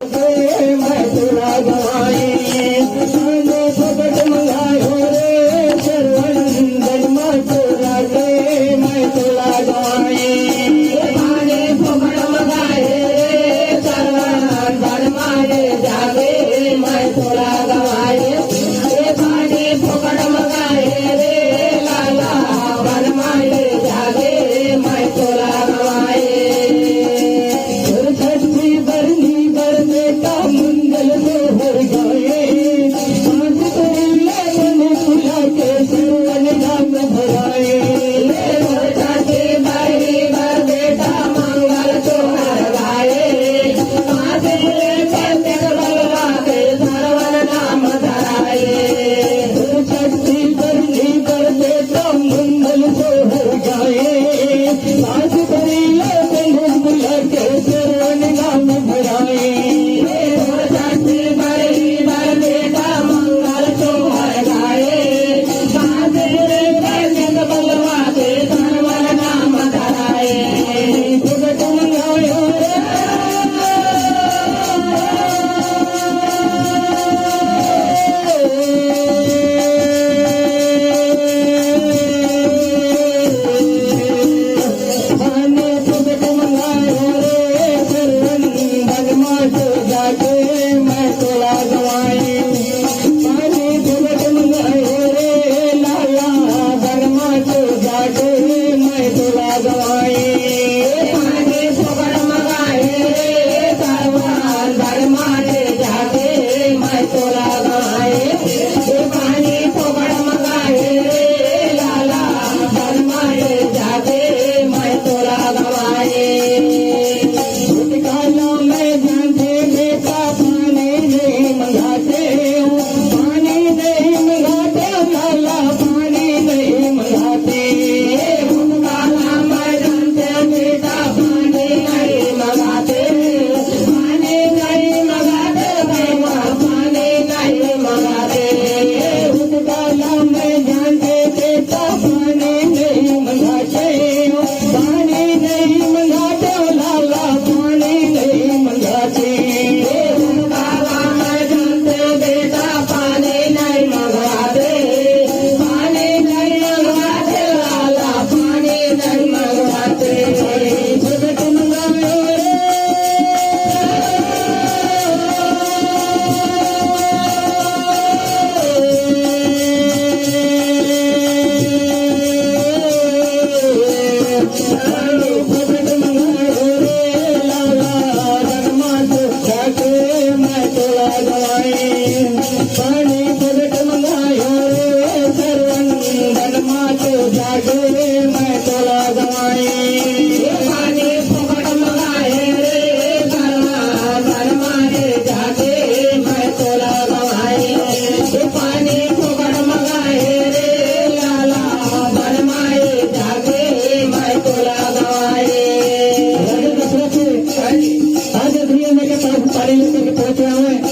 मैं तोला गवाई आने फुकट मंगायो रे सरवंदन मैं तोला के मैं तोला गवाई आने फुकट मंगाए रे सरवंदन मारे जागे मैं तोला गवाई आने फुकट मंगाए रे लाला वन मारे जागे मैं तोला गवाई छठी बरनी बेटा मंगल हो गए सांझ करिया मन खुला के सरवन नाम भराए छठी बरनी बर बेटा मंगल तोहर गाए सांझ करिया बलवा के सरवन नाम धराए छठी बरनी बर बेटा मंगल तोहर गाए सांझ करिया मन खुला के सरवन नाम भराए पानी लेकर के पहुंच रहा हूँ।